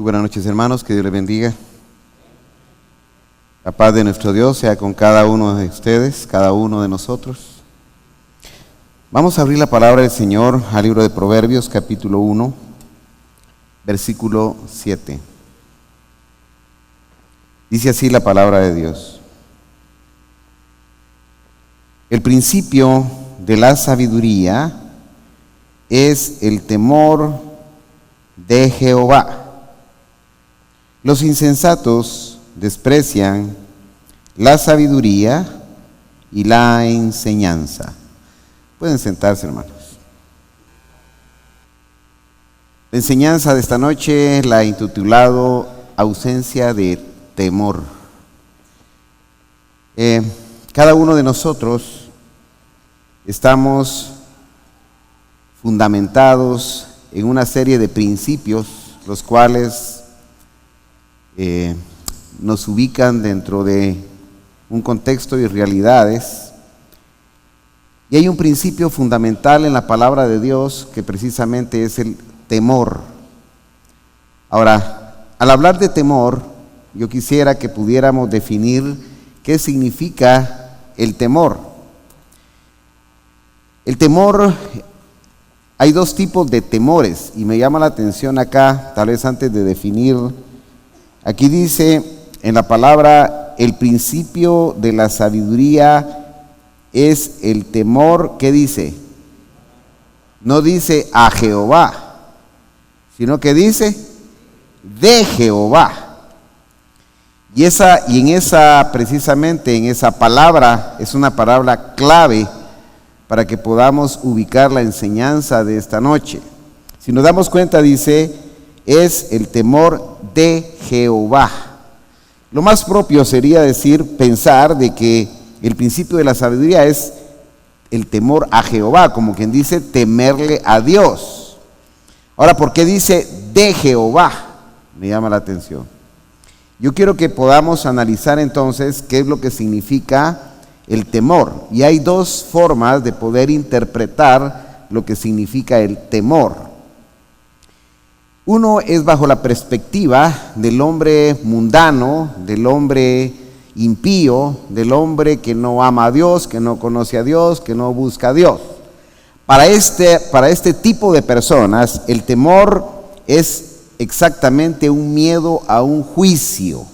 Buenas noches, hermanos, que Dios les bendiga. La paz de nuestro Dios sea con cada uno de ustedes, cada uno de nosotros. Vamos a abrir la palabra del Señor al libro de Proverbios, capítulo 1, versículo 7. Dice así la palabra de Dios: el principio de la sabiduría es el temor de Jehová. Los insensatos desprecian la sabiduría y la enseñanza. Pueden sentarse, hermanos. La enseñanza de esta noche la he intitulado Ausencia de temor. Cada uno de nosotros estamos fundamentados en una serie de principios, los cuales nos ubican dentro de un contexto y realidades. Y hay un principio fundamental en la palabra de Dios que precisamente es el temor. Ahora, al hablar de temor, yo quisiera que pudiéramos definir qué significa el temor. El temor, hay dos tipos de temores y me llama la atención acá, tal vez antes de definir. Aquí dice en la palabra, el principio de la sabiduría es el temor. ¿Qué dice? No dice a Jehová, sino que dice de Jehová. Precisamente en esa palabra, es una palabra clave para que podamos ubicar la enseñanza de esta noche. Si nos damos cuenta, dice, es el temor de Jehová. Lo más propio sería pensar de que el principio de la sabiduría es el temor a Jehová, como quien dice temerle a Dios. Ahora, ¿por qué dice de Jehová? Me llama la atención. Yo quiero que podamos analizar entonces qué es lo que significa el temor. Y hay dos formas de poder interpretar lo que significa el temor. Uno es bajo la perspectiva del hombre mundano, del hombre impío, del hombre que no ama a Dios, que no conoce a Dios, que no busca a Dios. Para este tipo de personas, el temor es exactamente un miedo a un juicio.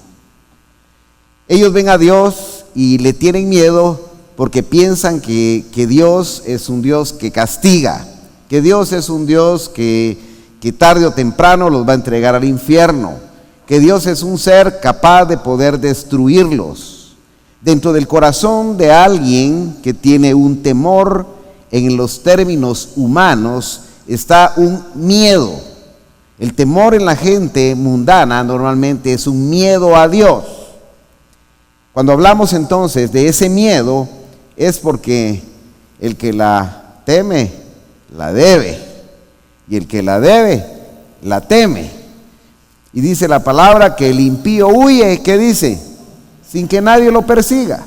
Ellos ven a Dios y le tienen miedo porque piensan que Dios es un Dios que castiga, que Dios es un Dios que tarde o temprano los va a entregar al infierno, que Dios es un ser capaz de poder destruirlos. Dentro del corazón de alguien que tiene un temor, en los términos humanos, está un miedo. El temor en la gente mundana normalmente es un miedo a Dios. Cuando hablamos entonces de ese miedo, es porque el que la teme, la debe. Y el que la debe, la teme. Y dice la palabra que el impío huye, ¿qué dice? Sin que nadie lo persiga.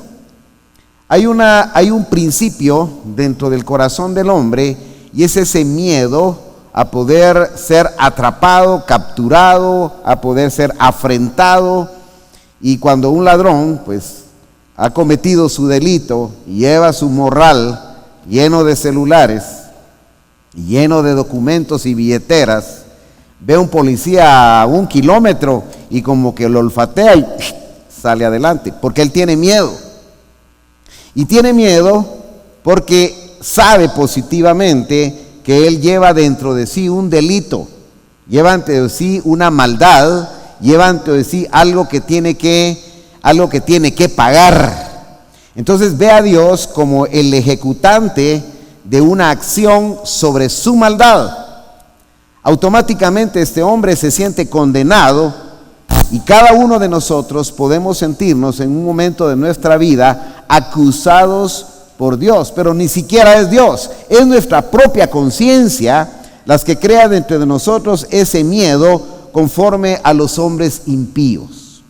Hay un principio dentro del corazón del hombre, y es ese miedo a poder ser atrapado, capturado, a poder ser afrentado. Y cuando un ladrón, pues, ha cometido su delito y lleva su morral lleno de celulares, lleno de documentos y billeteras, ve a un policía a 1 kilómetro y como que lo olfatea y sale adelante, porque él tiene miedo. Y tiene miedo porque sabe positivamente que él lleva dentro de sí un delito, lleva dentro de sí una maldad, lleva dentro de sí algo que tiene que pagar. Entonces ve a Dios como el ejecutante de una acción sobre su maldad. Automáticamente este hombre se siente condenado, y cada uno de nosotros podemos sentirnos en un momento de nuestra vida acusados por Dios, pero ni siquiera es Dios, es nuestra propia conciencia las que crea dentro de nosotros ese miedo conforme a los hombres impíos.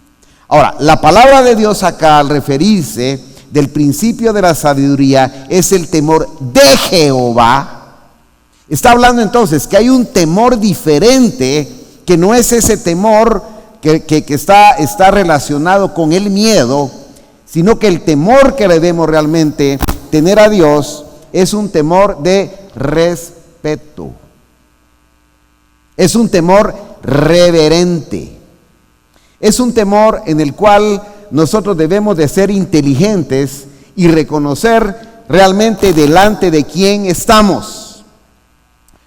Ahora, la palabra de Dios acá, al referirse del principio de la sabiduría, es el temor de Jehová. Está hablando entonces que hay un temor diferente que no es ese temor que está relacionado con el miedo, sino que el temor que debemos realmente tener a Dios es un temor de respeto. Es un temor reverente. Es un temor en el cual nosotros debemos de ser inteligentes y reconocer realmente delante de quién estamos.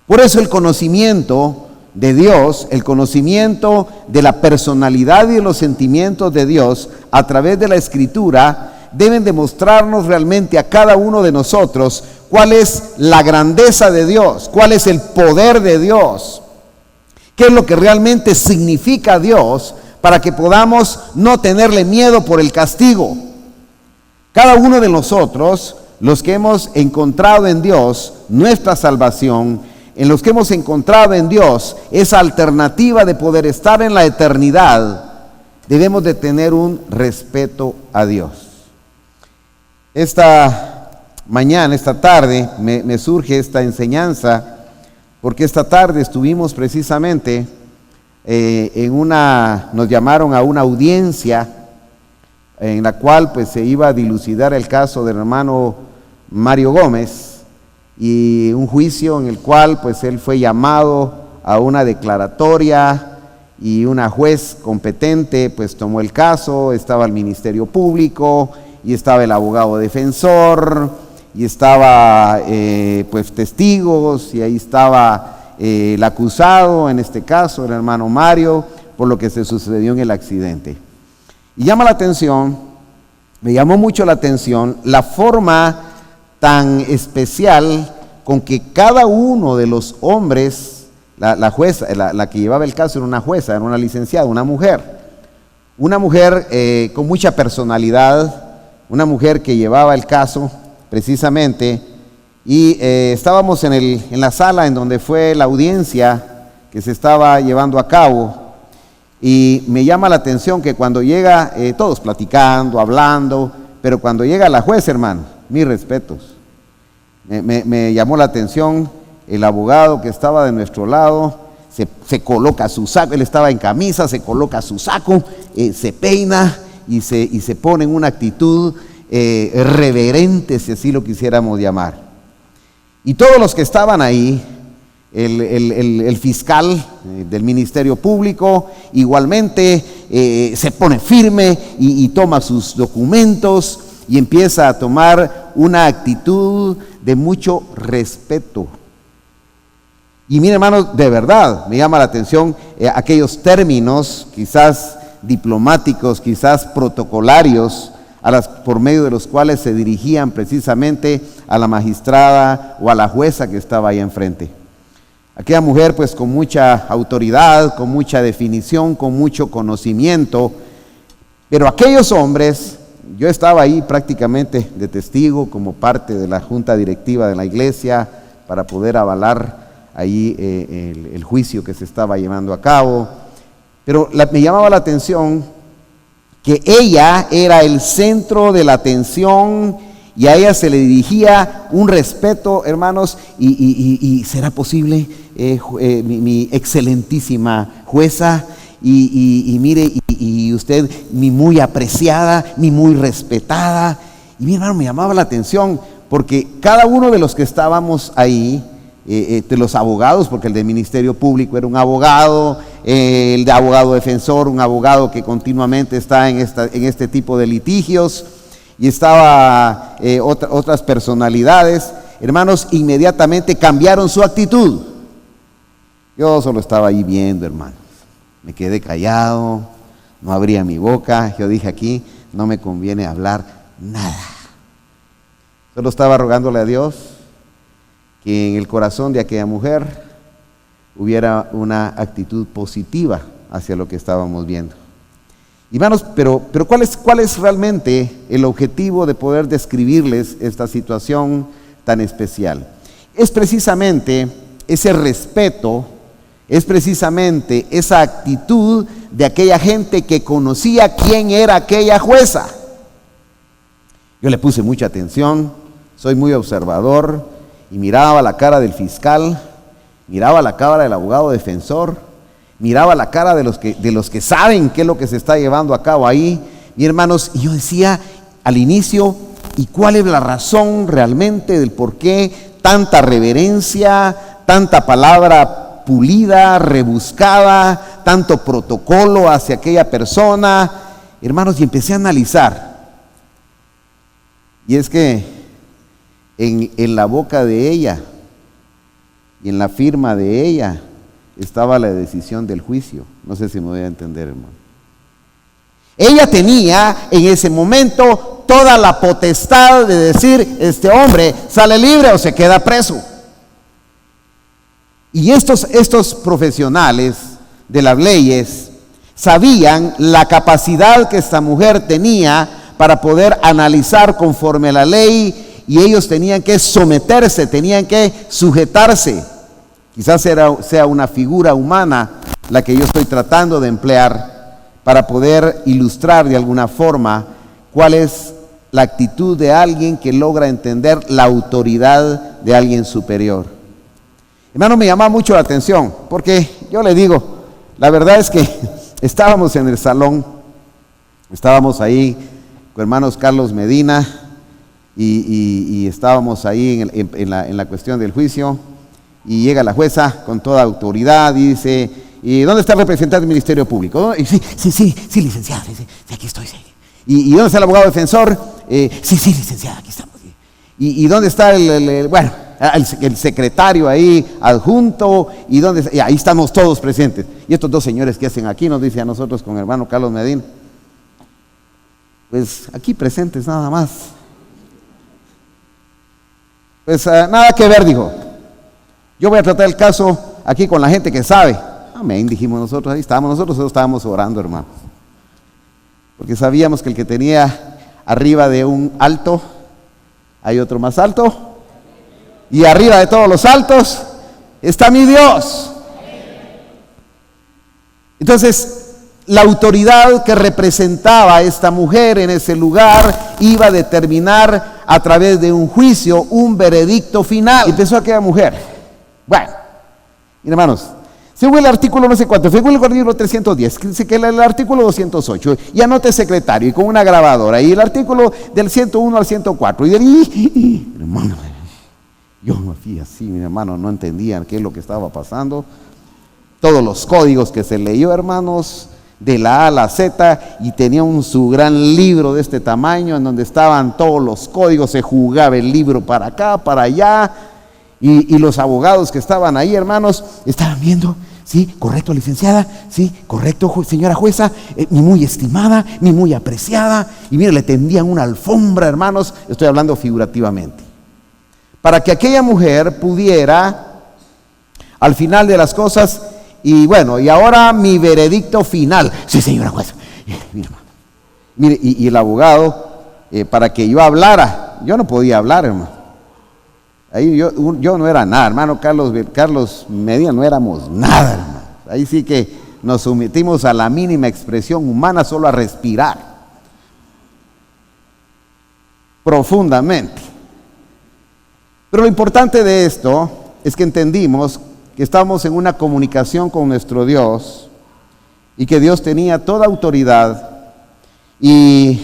Por eso el conocimiento de Dios, el conocimiento de la personalidad y de los sentimientos de Dios a través de la Escritura deben demostrarnos realmente a cada uno de nosotros cuál es la grandeza de Dios, cuál es el poder de Dios, qué es lo que realmente significa Dios, para que podamos no tenerle miedo por el castigo. Cada uno de nosotros, los que hemos encontrado en Dios nuestra salvación, en los que hemos encontrado en Dios esa alternativa de poder estar en la eternidad, debemos de tener un respeto a Dios. Esta mañana, esta tarde, me surge esta enseñanza, porque esta tarde estuvimos precisamente nos llamaron a una audiencia en la cual pues se iba a dilucidar el caso del hermano Mario Gómez, y un juicio en el cual pues él fue llamado a una declaratoria, y una juez competente pues tomó el caso. Estaba el Ministerio Público y estaba el abogado defensor y estaba pues testigos, y ahí estaba el acusado, en este caso el hermano Mario, por lo que se sucedió en el accidente. Y me llamó mucho la atención la forma tan especial con que cada uno de los hombres, la jueza, la que llevaba el caso era una jueza, era una licenciada, una mujer con mucha personalidad, una mujer que llevaba el caso precisamente. Y estábamos en la sala en donde fue la audiencia que se estaba llevando a cabo, y me llama la atención que cuando llega, todos platicando, hablando, pero cuando llega la juez, hermano, mis respetos, me llamó la atención el abogado que estaba de nuestro lado. Se coloca su saco, él estaba en camisa, se coloca su saco, se peina y se pone en una actitud reverente, si así lo quisiéramos llamar. Y todos los que estaban ahí, el fiscal del Ministerio Público igualmente se pone firme y toma sus documentos y empieza a tomar una actitud de mucho respeto. Y mire, hermanos, de verdad me llama la atención aquellos términos quizás diplomáticos, quizás protocolarios, por medio de los cuales se dirigían precisamente a la magistrada o a la jueza que estaba ahí enfrente. Aquella mujer pues con mucha autoridad, con mucha definición, con mucho conocimiento, pero aquellos hombres, yo estaba ahí prácticamente de testigo como parte de la junta directiva de la iglesia para poder avalar ahí el juicio que se estaba llevando a cabo, pero me llamaba la atención que ella era el centro de la atención y a ella se le dirigía un respeto, hermanos, y ¿será posible, mi excelentísima jueza? Y mire, y usted, mi muy apreciada, mi muy respetada. Y mi hermano, me llamaba la atención porque cada uno de los que estábamos ahí, de los abogados, porque el del Ministerio Público era un abogado, el de abogado defensor, un abogado que continuamente está en este tipo de litigios, y estaba otras personalidades, hermanos, inmediatamente cambiaron su actitud. Yo solo estaba ahí viendo, hermanos, me quedé callado, no abría mi boca. Yo dije, aquí no me conviene hablar nada. Solo estaba rogándole a Dios que en el corazón de aquella mujer hubiera una actitud positiva hacia lo que estábamos viendo. Hermanos, pero ¿cuál es realmente el objetivo de poder describirles esta situación tan especial? Es precisamente ese respeto, es precisamente esa actitud de aquella gente que conocía quién era aquella jueza. Yo le puse mucha atención, soy muy observador, y miraba la cara del fiscal, miraba la cara del abogado defensor, miraba la cara de los que saben qué es lo que se está llevando a cabo ahí, mis hermanos, y yo decía al inicio, ¿y cuál es la razón realmente del por qué tanta reverencia, tanta palabra pulida, rebuscada, tanto protocolo hacia aquella persona? Hermanos, y empecé a analizar. Y es que en la boca de ella y en la firma de ella estaba la decisión del juicio. No sé si me voy a entender, hermano. Ella tenía en ese momento toda la potestad de decir, este hombre sale libre o se queda preso. Y estos profesionales de las leyes sabían la capacidad que esta mujer tenía para poder analizar conforme a la ley, y ellos tenían que someterse, tenían que sujetarse. Quizás sea una figura humana la que yo estoy tratando de emplear para poder ilustrar de alguna forma cuál es la actitud de alguien que logra entender la autoridad de alguien superior. Hermano, me llama mucho la atención, porque yo le digo, la verdad es que estábamos en el salón, estábamos ahí con hermanos Carlos Medina y estábamos ahí en la cuestión del juicio, y llega la jueza con toda autoridad y dice, ¿y dónde está el representante del Ministerio Público? Sí, licenciada, sí, aquí estoy. Sí. ¿Y dónde está el abogado defensor? Sí, licenciada, aquí estamos. ¿Y dónde está el secretario ahí adjunto? ¿Y ahí estamos todos presentes? Y estos dos señores que hacen aquí, nos dice a nosotros con el hermano Carlos Medina, pues aquí presentes nada más. Pues nada que ver, dijo. Yo voy a tratar el caso aquí con la gente que sabe. Amén, dijimos nosotros, ahí estábamos, nosotros estábamos orando, hermanos. Porque sabíamos que el que tenía arriba de un alto, hay otro más alto. Y arriba de todos los altos está mi Dios. Entonces, la autoridad que representaba a esta mujer en ese lugar iba a determinar a través de un juicio, un veredicto final. Empezó aquella mujer. Bueno, hermanos, según el artículo no sé cuánto, según el artículo 310, que el artículo 208, y anote secretario y con una grabadora, y el artículo del 101 al 104, hermano, yo me fui así, mi hermano, no entendía qué es lo que estaba pasando. Todos los códigos que se leyó, hermanos, de la A a la Z, y tenía su gran libro de este tamaño en donde estaban todos los códigos, se jugaba el libro para acá, para allá, y los abogados que estaban ahí, hermanos, estaban viendo, sí, correcto, licenciada, sí, correcto, señora jueza, ni muy estimada, ni muy apreciada, y mire, le tendían una alfombra, hermanos, estoy hablando figurativamente, para que aquella mujer pudiera, al final de las cosas, y bueno, y ahora mi veredicto final. Sí, señora jueza. Mire, y el abogado, para que yo hablara, yo no podía hablar, hermano. Ahí yo no era nada, hermano Carlos Medina, no éramos nada, hermano. Ahí sí que nos sometimos a la mínima expresión humana, solo a respirar profundamente. Pero lo importante de esto es que entendimos que estamos en una comunicación con nuestro Dios y que Dios tenía toda autoridad, y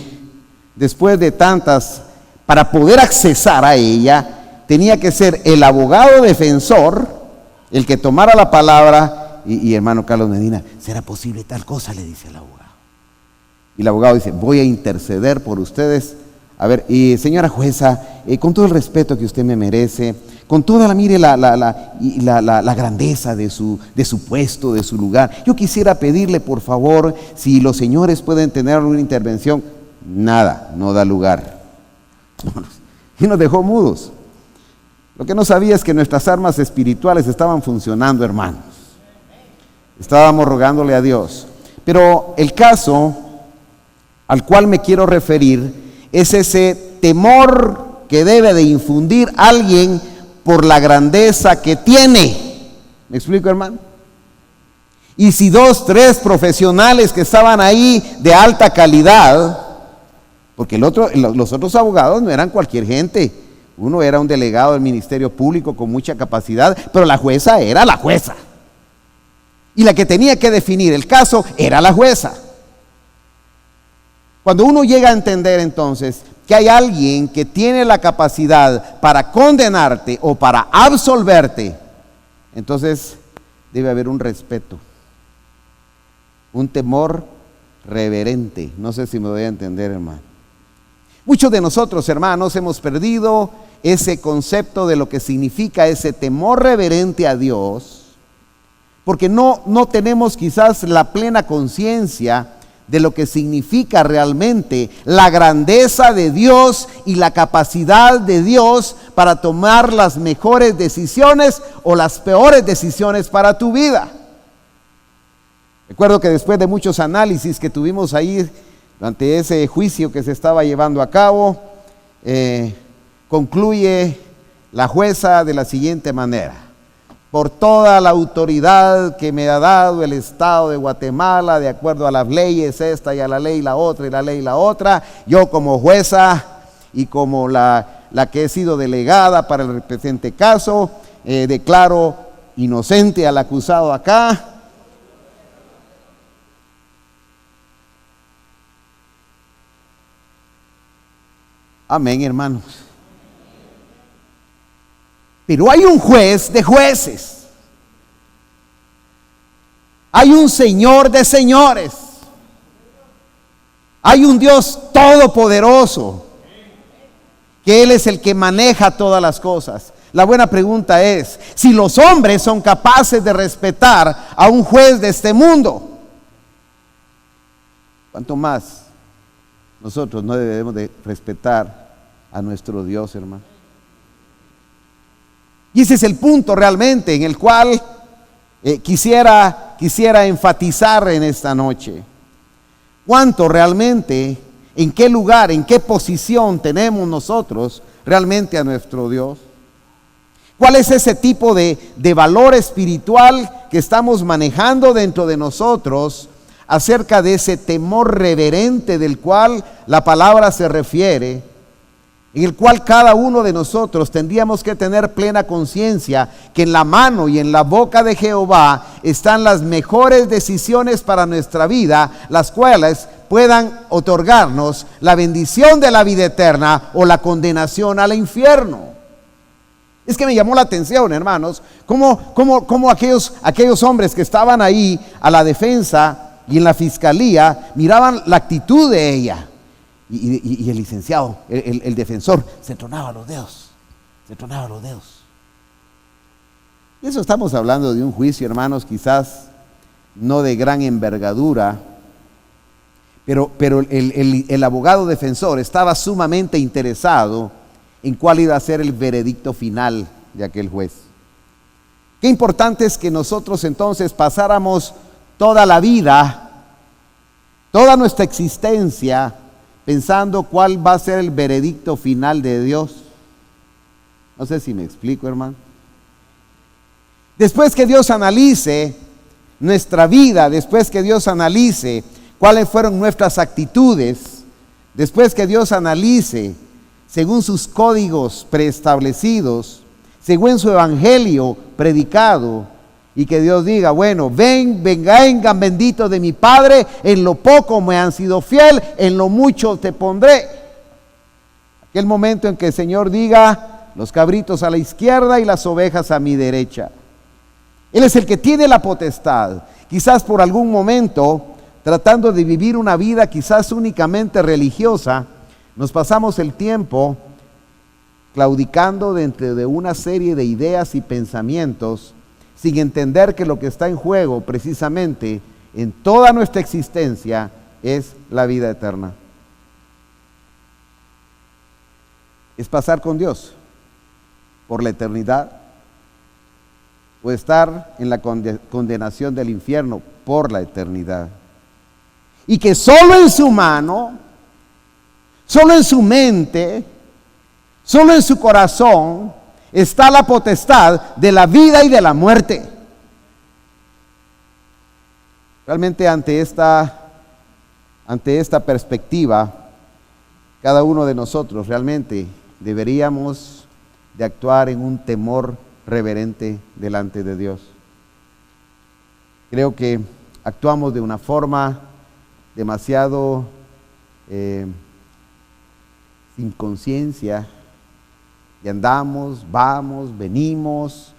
después de tantas, para poder accesar a ella, tenía que ser el abogado defensor el que tomara la palabra, y hermano Carlos Medina, ¿será posible tal cosa?, le dice el abogado. Y el abogado dice, voy a interceder por ustedes. A ver, y señora jueza, con todo el respeto que usted me merece, con toda la grandeza de su puesto, de su lugar, yo quisiera pedirle por favor si los señores pueden tener una intervención. Nada, no da lugar. Y nos dejó mudos. Lo que no sabía es que nuestras armas espirituales estaban funcionando, hermanos. Estábamos rogándole a Dios. Pero el caso al cual me quiero referir es ese temor que debe de infundir alguien por la grandeza que tiene. ¿Me explico, hermano? Y si 2, 3 profesionales que estaban ahí de alta calidad, porque los otros abogados no eran cualquier gente, uno era un delegado del Ministerio Público con mucha capacidad, pero la jueza era la jueza. Y la que tenía que definir el caso era la jueza. Cuando uno llega a entender entonces que hay alguien que tiene la capacidad para condenarte o para absolverte, entonces debe haber un respeto, un temor reverente. No sé si me doy a entender, hermano. Muchos de nosotros, hermanos, hemos perdido ese concepto de lo que significa ese temor reverente a Dios, porque no tenemos quizás la plena conciencia de lo que significa realmente la grandeza de Dios y la capacidad de Dios para tomar las mejores decisiones o las peores decisiones para tu vida. Recuerdo que después de muchos análisis que tuvimos ahí durante ese juicio que se estaba llevando a cabo, concluye la jueza de la siguiente manera: por toda la autoridad que me ha dado el Estado de Guatemala, de acuerdo a las leyes esta y a la ley la otra y la ley la otra, yo como jueza y como la que he sido delegada para el presente caso, declaro inocente al acusado acá. Amén, hermanos. Pero hay un juez de jueces. Hay un Señor de señores. Hay un Dios todopoderoso, que Él es el que maneja todas las cosas. La buena pregunta es, si los hombres son capaces de respetar a un juez de este mundo, ¿cuánto más nosotros no debemos de respetar a nuestro Dios, hermano? Y ese es el punto realmente en el cual quisiera enfatizar en esta noche. ¿Cuánto realmente, en qué lugar, en qué posición tenemos nosotros realmente a nuestro Dios? ¿Cuál es ese tipo de valor espiritual que estamos manejando dentro de nosotros acerca de ese temor reverente del cual la palabra se refiere? En el cual cada uno de nosotros tendríamos que tener plena conciencia que en la mano y en la boca de Jehová están las mejores decisiones para nuestra vida, las cuales puedan otorgarnos la bendición de la vida eterna o la condenación al infierno. Es que me llamó la atención, hermanos, cómo aquellos hombres que estaban ahí a la defensa y en la fiscalía miraban la actitud de ella. Y el licenciado, el defensor, se entronaba los dedos, Y eso estamos hablando de un juicio, hermanos, quizás no de gran envergadura, pero el abogado defensor estaba sumamente interesado en cuál iba a ser el veredicto final de aquel juez. Qué importante es que nosotros entonces pasáramos toda la vida, toda nuestra existencia, pensando cuál va a ser el veredicto final de Dios. No sé si me explico, hermano. Después que Dios analice nuestra vida, después que Dios analice cuáles fueron nuestras actitudes, después que Dios analice según sus códigos preestablecidos, según su evangelio predicado, y que Dios diga, bueno, vengan benditos de mi Padre, en lo poco me han sido fiel, en lo mucho te pondré. Aquel momento en que el Señor diga, los cabritos a la izquierda y las ovejas a mi derecha. Él es el que tiene la potestad. Quizás por algún momento, tratando de vivir una vida quizás únicamente religiosa, nos pasamos el tiempo claudicando dentro de una serie de ideas y pensamientos, sin entender que lo que está en juego precisamente en toda nuestra existencia es la vida eterna. Es pasar con Dios por la eternidad o estar en la condenación del infierno por la eternidad. Y que solo en su mano, solo en su mente, solo en su corazón está la potestad de la vida y de la muerte. Realmente ante esta perspectiva, cada uno de nosotros realmente deberíamos de actuar en un temor reverente delante de Dios. creo que actuamos de una forma demasiado sin conciencia, y andamos, vamos, venimos,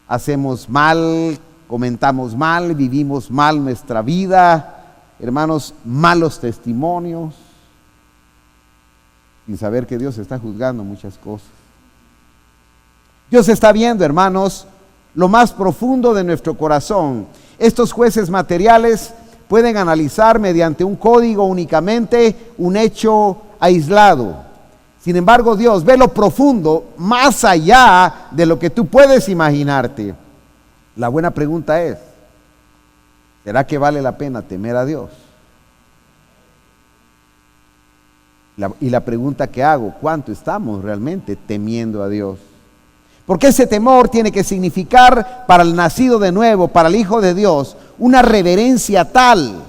hacemos mal, comentamos mal, vivimos mal nuestra vida, hermanos, malos testimonios, sin saber que Dios está juzgando muchas cosas. Dios está viendo, hermanos, lo más profundo de nuestro corazón. Estos jueces materiales pueden analizar mediante un código únicamente un hecho aislado. Sin embargo, Dios ve lo profundo, más allá de lo que tú puedes imaginarte. La buena pregunta es, ¿será que vale la pena temer a Dios? Y la pregunta que hago, ¿cuánto estamos realmente temiendo a Dios? Porque ese temor tiene que significar para el nacido de nuevo, para el Hijo de Dios, una reverencia tal.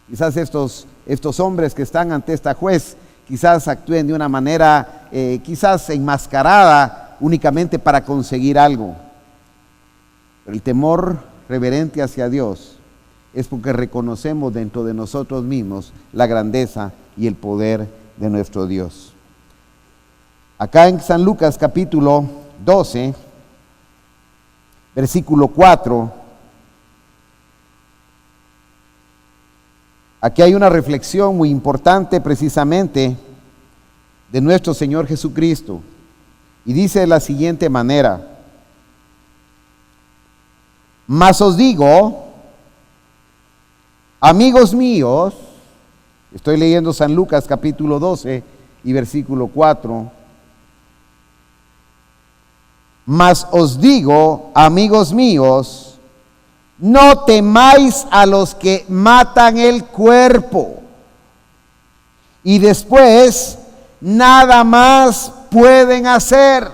Quizás estos hombres que están ante esta juez, quizás actúen de una manera, quizás enmascarada, únicamente para conseguir algo. Pero el temor reverente hacia Dios es porque reconocemos dentro de nosotros mismos la grandeza y el poder de nuestro Dios. Acá en San Lucas capítulo 12, versículo 4, aquí hay una reflexión muy importante precisamente de nuestro Señor Jesucristo. Y dice de la siguiente manera: mas os digo, amigos míos, estoy leyendo San Lucas capítulo 12 y versículo 4, mas os digo, amigos míos, no temáis a los que matan el cuerpo y después nada más pueden hacer.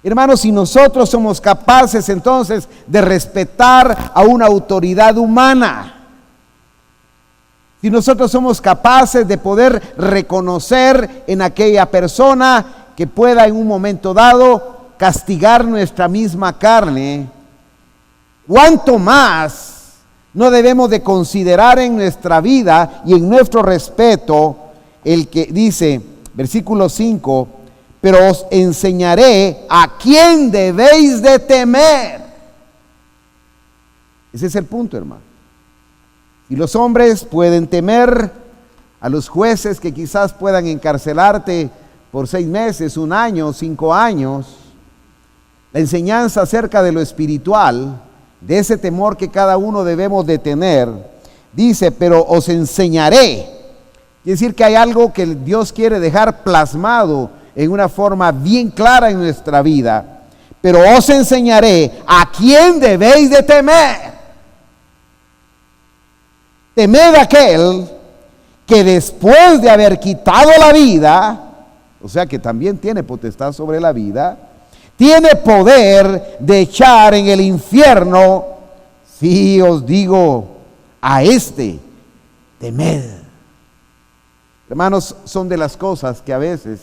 Hermanos, si nosotros somos capaces entonces de respetar a una autoridad humana, si nosotros somos capaces de poder reconocer en aquella persona que pueda en un momento dado castigar nuestra misma carne, ¿cuánto más no debemos de considerar en nuestra vida y en nuestro respeto el que dice, versículo 5, pero os enseñaré a quién debéis de temer? Ese es el punto, hermano. Y los hombres pueden temer a los jueces que quizás puedan encarcelarte por 6 meses, 1 año, 5 años. La enseñanza acerca de lo espiritual, de ese temor que cada uno debemos de tener, dice, pero os enseñaré. Quiere decir que hay algo que Dios quiere dejar plasmado en una forma bien clara en nuestra vida. Pero os enseñaré a quién debéis de temer. Temed a aquel que después de haber quitado la vida, o sea que también tiene potestad sobre la vida, tiene poder de echar en el infierno. Sí, os digo, a este temed. Hermanos, son de las cosas que a veces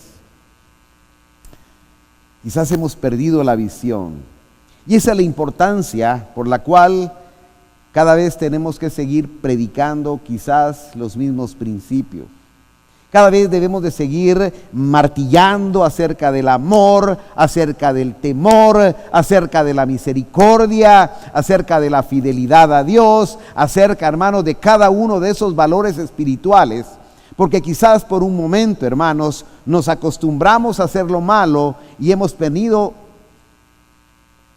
quizás hemos perdido la visión. Y esa es la importancia por la cual cada vez tenemos que seguir predicando quizás los mismos principios. Cada vez debemos de seguir martillando acerca del amor, acerca del temor, acerca de la misericordia, acerca de la fidelidad a Dios, acerca, hermanos, de cada uno de esos valores espirituales. Porque quizás por un momento, hermanos, nos acostumbramos a hacer lo malo y hemos tenido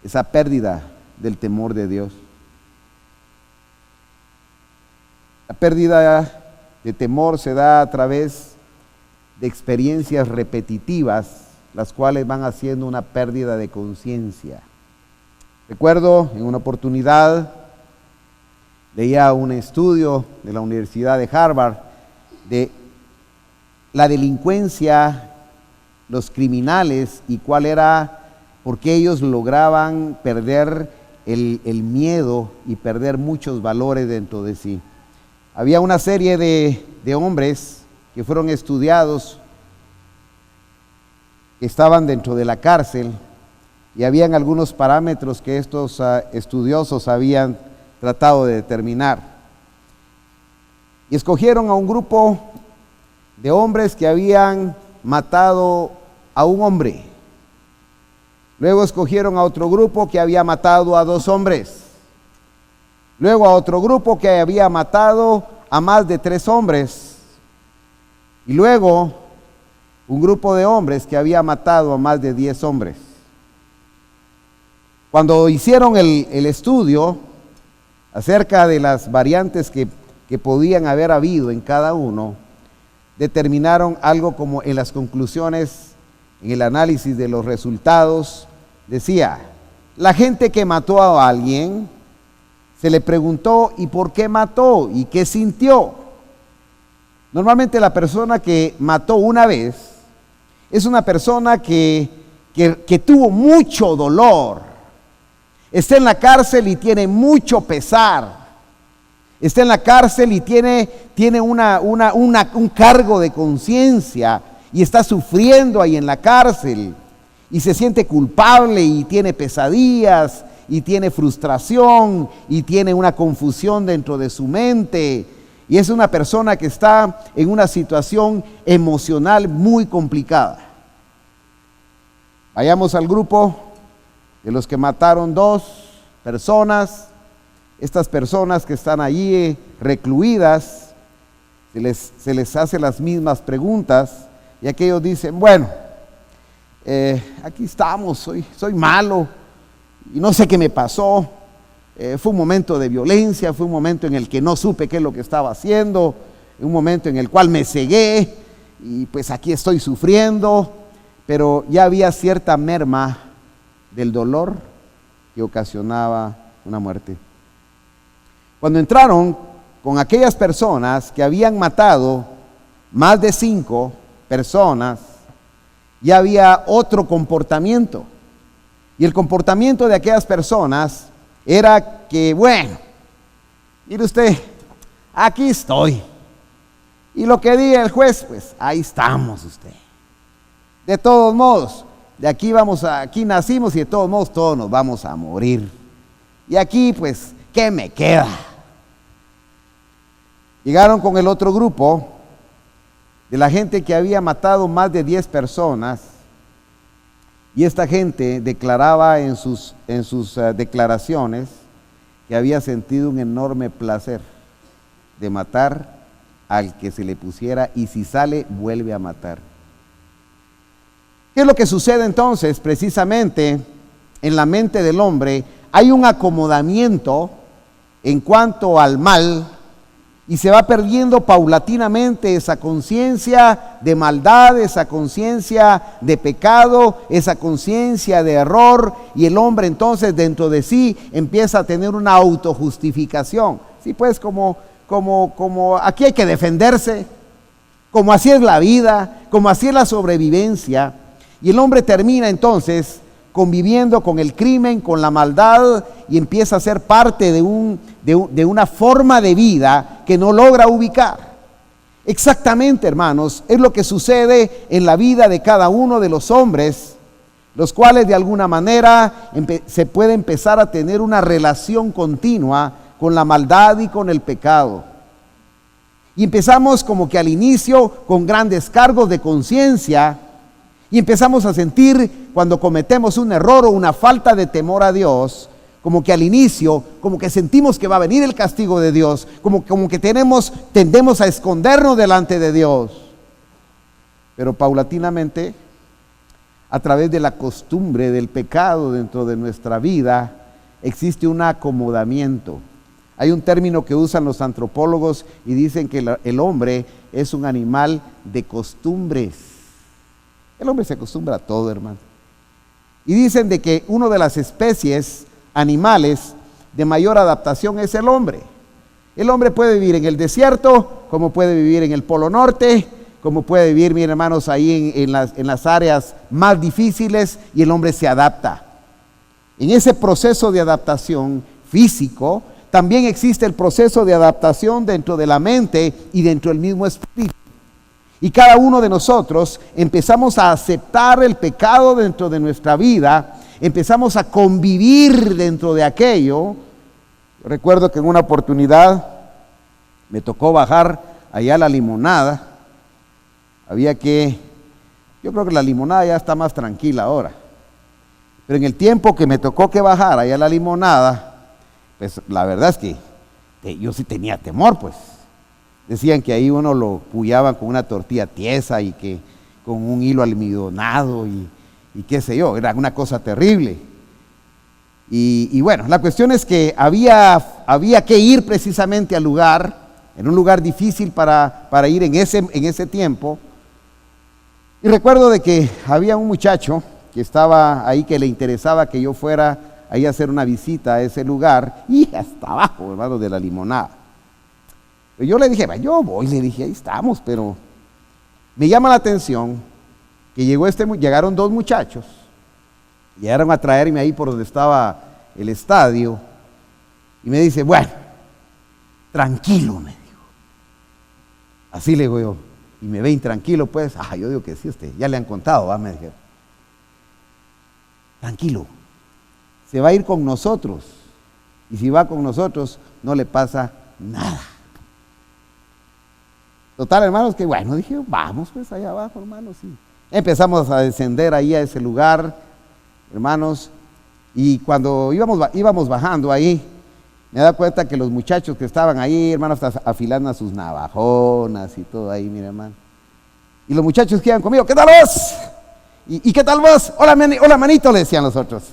esa pérdida del temor de Dios. La pérdida de temor se da a través de experiencias repetitivas, las cuales van haciendo una pérdida de conciencia. Recuerdo en una oportunidad, leía un estudio de la Universidad de Harvard de la delincuencia, los criminales y cuál era, por qué ellos lograban perder el miedo y perder muchos valores dentro de sí. Había una serie de hombres que fueron estudiados, que estaban dentro de la cárcel, y habían algunos parámetros que estos estudiosos habían tratado de determinar. Y escogieron a un grupo de hombres que habían matado a un hombre. Luego escogieron a otro grupo que había matado a 2 hombres. Luego a otro grupo que había matado a más de 3 hombres. Y luego un grupo de hombres que había matado a más de 10 hombres. Cuando hicieron el estudio acerca de las variantes que podían haber habido en cada uno, determinaron algo como en las conclusiones, en el análisis de los resultados, decía, la gente que mató a alguien, se le preguntó, ¿y por qué mató? ¿Y qué sintió? Normalmente la persona que mató una vez es una persona que tuvo mucho dolor, está en la cárcel y tiene mucho pesar. Está en la cárcel y tiene un cargo de conciencia y está sufriendo ahí en la cárcel y se siente culpable y tiene pesadillas y tiene frustración y tiene una confusión dentro de su mente y es una persona que está en una situación emocional muy complicada. Vayamos al grupo de los que mataron 2 personas. Estas personas que están allí recluidas, se les hace las mismas preguntas y aquellos dicen, bueno, aquí estamos, soy malo y no sé qué me pasó, fue un momento de violencia, fue un momento en el que no supe qué es lo que estaba haciendo, un momento en el cual me cegué y pues aquí estoy sufriendo, pero ya había cierta merma del dolor que ocasionaba una muerte. Cuando entraron con aquellas personas que habían matado más de 5 personas, ya había otro comportamiento. Y el comportamiento de aquellas personas era que, bueno, mire usted, aquí estoy. Y lo que diga el juez, pues ahí estamos usted. De todos modos, aquí nacimos y de todos modos todos nos vamos a morir. Y aquí, pues, ¿qué me queda? Llegaron con el otro grupo de la gente que había matado más de 10 personas y esta gente declaraba en sus declaraciones que había sentido un enorme placer de matar al que se le pusiera y si sale vuelve a matar. ¿Qué es lo que sucede entonces? Precisamente en la mente del hombre hay un acomodamiento en cuanto al mal y se va perdiendo paulatinamente esa conciencia de maldad, esa conciencia de pecado, esa conciencia de error, y el hombre entonces dentro de sí empieza a tener una autojustificación. Sí, pues como aquí hay que defenderse, como así es la vida, como así es la sobrevivencia, y el hombre termina entonces conviviendo con el crimen, con la maldad, y empieza a ser parte de una forma de vida que no logra ubicar. Exactamente, hermanos, es lo que sucede en la vida de cada uno de los hombres, los cuales de alguna manera se puede empezar a tener una relación continua con la maldad y con el pecado. Y empezamos como que al inicio con grandes cargos de conciencia, y empezamos a sentir cuando cometemos un error o una falta de temor a Dios, como que al inicio, como que sentimos que va a venir el castigo de Dios, como que tendemos a escondernos delante de Dios. Pero paulatinamente, a través de la costumbre del pecado dentro de nuestra vida, existe un acomodamiento. Hay un término que usan los antropólogos y dicen que el hombre es un animal de costumbres. El hombre se acostumbra a todo, hermano. Y dicen de que una de las especies animales de mayor adaptación es el hombre. El hombre puede vivir en el desierto, como puede vivir en el Polo Norte, como puede vivir, mis hermanos, ahí en las áreas más difíciles, y el hombre se adapta. En ese proceso de adaptación físico, también existe el proceso de adaptación dentro de la mente y dentro del mismo espíritu. Y cada uno de nosotros empezamos a aceptar el pecado dentro de nuestra vida, empezamos a convivir dentro de aquello, Recuerdo que en una oportunidad me tocó bajar allá a la Limonada. Yo creo que la Limonada ya está más tranquila ahora. Pero en el tiempo que me tocó que bajar allá a la Limonada, pues la verdad es que yo sí tenía temor, pues. Decían que ahí uno lo pullaban con una tortilla tiesa y que con un hilo almidonado y qué sé yo, era una cosa terrible. Y bueno, la cuestión es que había que ir precisamente al lugar, en un lugar difícil para ir en ese tiempo. Y recuerdo de que había un muchacho que estaba ahí que le interesaba que yo fuera ahí a hacer una visita a ese lugar y hasta abajo, hermano, de la Limonada. Pero yo le dije, yo voy, le dije, ahí estamos, pero me llama la atención que llegaron dos muchachos, llegaron a traerme ahí por donde estaba el estadio y me dice, bueno, tranquilo, me dijo. Así le digo yo, y me ve intranquilo, pues, yo digo que sí, ya le han contado, me dijeron. Tranquilo, se va a ir con nosotros, y si va con nosotros, no le pasa nada. Total, hermanos, que bueno, dije, vamos pues allá abajo, hermanos, sí. Empezamos a descender ahí a ese lugar, hermanos, y cuando íbamos bajando ahí, me da cuenta que los muchachos que estaban ahí, hermanos, afilando a sus navajonas y todo ahí, mira, hermano. Y los muchachos que iban conmigo, ¿qué tal vos? ¿Y qué tal vos? Hola, manito, le decían los otros.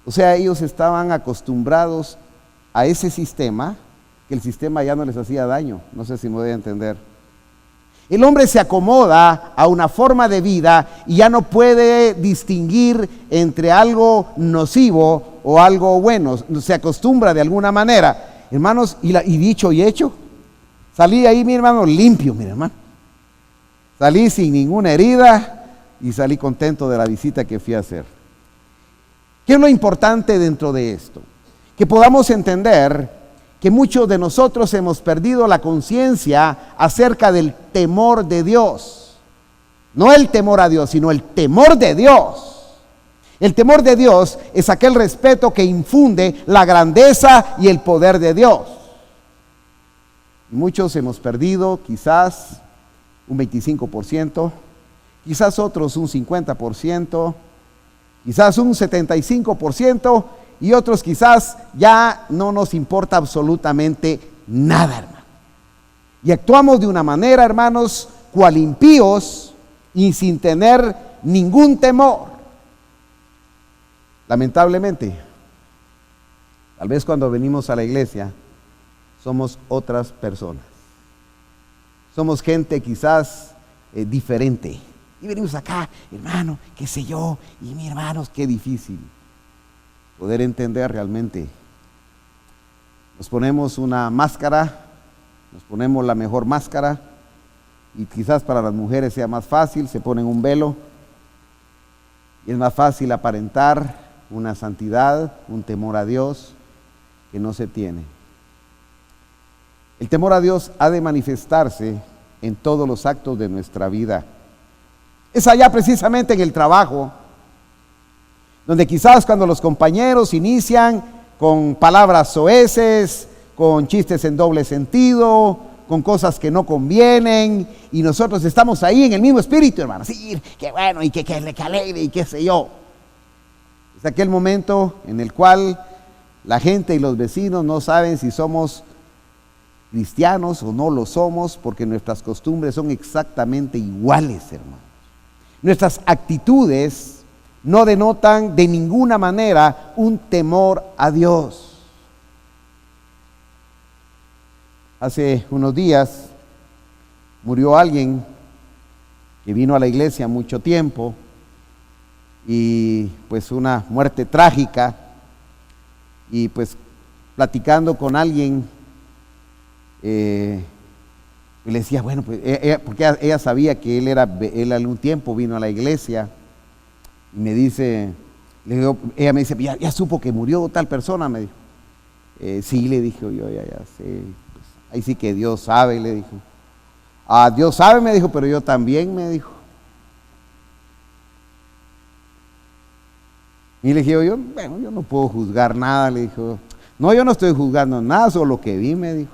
O sea, ellos estaban acostumbrados a ese sistema, que el sistema ya no les hacía daño. No sé si me voy a entender. El hombre se acomoda a una forma de vida y ya no puede distinguir entre algo nocivo o algo bueno. Se acostumbra de alguna manera. Hermanos, y dicho y hecho, salí ahí, mi hermano, limpio, mi hermano. Salí sin ninguna herida y salí contento de la visita que fui a hacer. ¿Qué es lo importante dentro de esto? Que podamos entender que muchos de nosotros hemos perdido la conciencia acerca del temor de Dios. No el temor a Dios, sino el temor de Dios. El temor de Dios es aquel respeto que infunde la grandeza y el poder de Dios. Muchos hemos perdido quizás un 25%, quizás otros un 50%, quizás un 75%, y otros quizás ya no nos importa absolutamente nada, hermano. Y actuamos de una manera, hermanos, cual impíos y sin tener ningún temor. Lamentablemente, tal vez cuando venimos a la iglesia, somos otras personas. Somos gente quizás diferente. Y venimos acá, hermano, qué sé yo, y mi hermanos, qué difícil poder entender realmente. Nos ponemos una máscara, nos ponemos la mejor máscara, y quizás para las mujeres sea más fácil, se ponen un velo, y es más fácil aparentar una santidad, un temor a Dios que no se tiene. El temor a Dios ha de manifestarse en todos los actos de nuestra vida. Es allá precisamente en el trabajo, donde quizás cuando los compañeros inician con palabras soeces, con chistes en doble sentido, con cosas que no convienen, y nosotros estamos ahí en el mismo espíritu, hermano. Sí, qué bueno, y que alegre, y qué sé yo. Es aquel momento en el cual la gente y los vecinos no saben si somos cristianos o no lo somos, porque nuestras costumbres son exactamente iguales, hermanos. Nuestras actitudes no denotan de ninguna manera un temor a Dios. Hace unos días murió alguien que vino a la iglesia mucho tiempo, y pues una muerte trágica, y pues platicando con alguien, le decía, bueno, pues porque ella sabía que él algún tiempo vino a la iglesia, y me dice, ella me dice, ya supo que murió tal persona, me dijo. Sí, le dije yo, ya sé, pues, ahí sí que Dios sabe, le dijo. Dios sabe, me dijo, pero yo también, me dijo. Y le dije yo no puedo juzgar nada, le dijo, No, yo no estoy juzgando nada, solo lo que vi, me dijo.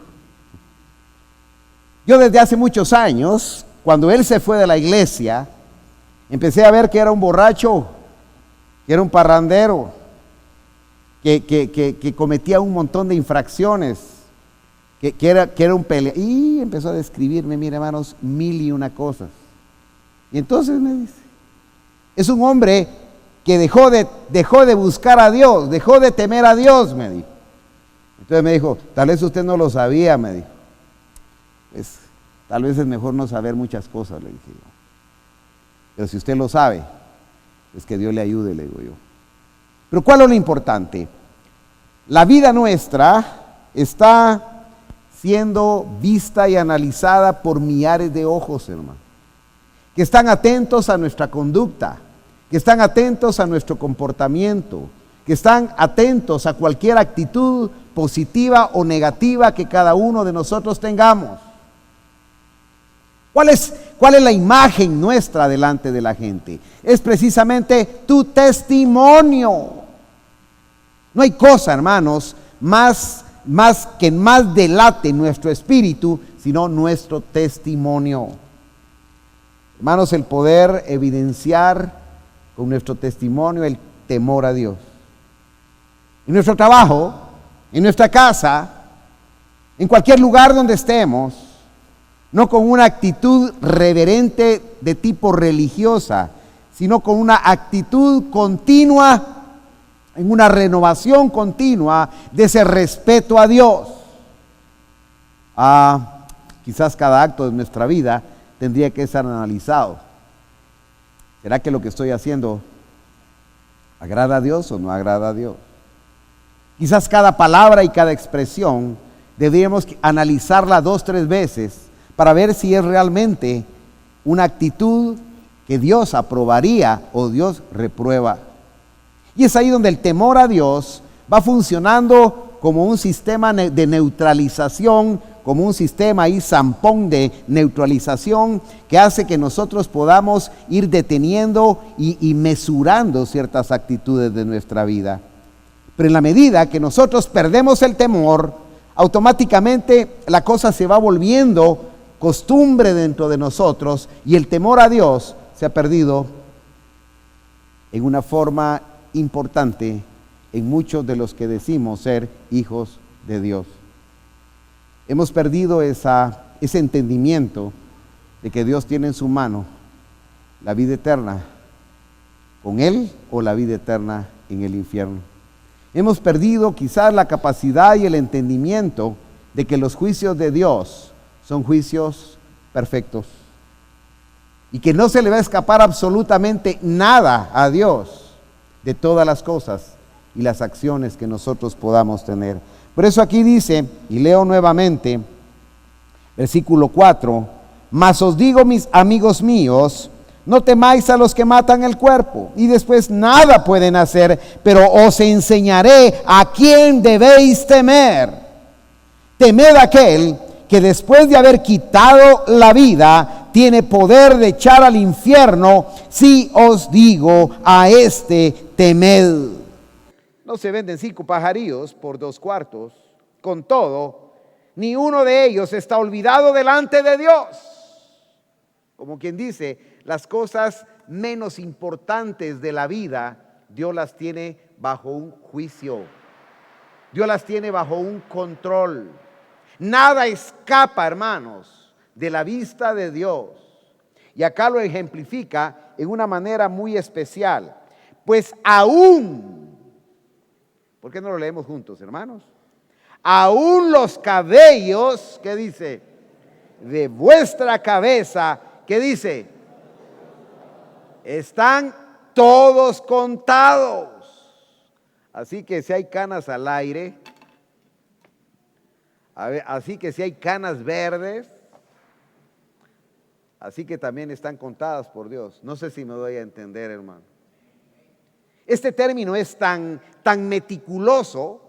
Yo desde hace muchos años, cuando él se fue de la iglesia, empecé a ver que era un borracho, que era un parrandero, que cometía un montón de infracciones, que era un peleador. Y empezó a describirme, mire hermanos, 1001 cosas. Y entonces me dice, es un hombre que dejó de buscar a Dios, dejó de temer a Dios, me dijo. Entonces me dijo, tal vez usted no lo sabía, me dijo. Pues, tal vez es mejor no saber muchas cosas, le dije yo. Pero si usted lo sabe, es que Dios le ayude, le digo yo. Pero ¿cuál es lo importante? La vida nuestra está siendo vista y analizada por millares de ojos, hermano, que están atentos a nuestra conducta, que están atentos a nuestro comportamiento, que están atentos a cualquier actitud positiva o negativa que cada uno de nosotros tengamos. ¿Cuál es la imagen nuestra delante de la gente? Es precisamente tu testimonio. No hay cosa, hermanos, más delate nuestro espíritu, sino nuestro testimonio. Hermanos, el poder evidenciar con nuestro testimonio el temor a Dios. En nuestro trabajo, en nuestra casa, en cualquier lugar donde estemos, no con una actitud reverente de tipo religiosa, sino con una actitud continua, en una renovación continua de ese respeto a Dios. Quizás cada acto de nuestra vida tendría que ser analizado. ¿Será que lo que estoy haciendo agrada a Dios o no agrada a Dios? Quizás cada palabra y cada expresión deberíamos analizarla 2 o 3 veces para ver si es realmente una actitud que Dios aprobaría o Dios reprueba. Y es ahí donde el temor a Dios va funcionando como un sistema de neutralización, como un sistema ahí zampón de neutralización que hace que nosotros podamos ir deteniendo y mesurando ciertas actitudes de nuestra vida. Pero en la medida que nosotros perdemos el temor, automáticamente la cosa se va volviendo costumbre dentro de nosotros y el temor a Dios se ha perdido en una forma importante en muchos de los que decimos ser hijos de Dios. Hemos perdido ese entendimiento de que Dios tiene en su mano la vida eterna con Él o la vida eterna en el infierno. Hemos perdido quizás la capacidad y el entendimiento de que los juicios de Dios son juicios perfectos y que no se le va a escapar absolutamente nada a Dios de todas las cosas y las acciones que nosotros podamos tener. Por eso aquí dice, y leo nuevamente, versículo 4, mas os digo, mis amigos míos, no temáis a los que matan el cuerpo, y después nada pueden hacer, pero os enseñaré a quién debéis temer. Temed a aquel que después de haber quitado la vida, tiene poder de echar al infierno. Si os digo, a este temed. No se venden 5 pajarillos por 2 cuartos. Con todo, ni uno de ellos está olvidado delante de Dios. Como quien dice, las cosas menos importantes de la vida, Dios las tiene bajo un juicio. Dios las tiene bajo un control. Nada escapa, hermanos, de la vista de Dios. Y acá lo ejemplifica en una manera muy especial. Pues aún, ¿por qué no lo leemos juntos, hermanos? Aún los cabellos, ¿qué dice? De vuestra cabeza, ¿qué dice? Están todos contados. Así que si hay canas al aire, así que si hay canas verdes, así que también están contadas por Dios. No sé si me doy a entender, hermano. Este término es tan meticuloso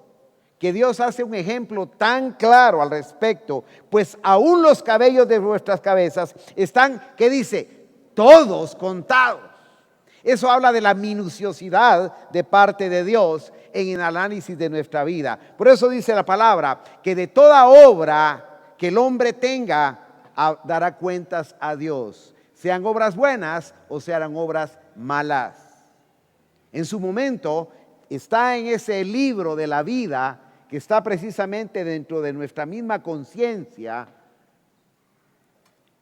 que Dios hace un ejemplo tan claro al respecto. Pues aún los cabellos de vuestras cabezas están, ¿qué dice? Todos contados. Eso habla de la minuciosidad de parte de Dios en el análisis de nuestra vida. Por eso dice la palabra que de toda obra que el hombre tenga, dará cuentas a Dios. Sean obras buenas o sean obras malas. En su momento está en ese libro de la vida que está precisamente dentro de nuestra misma conciencia.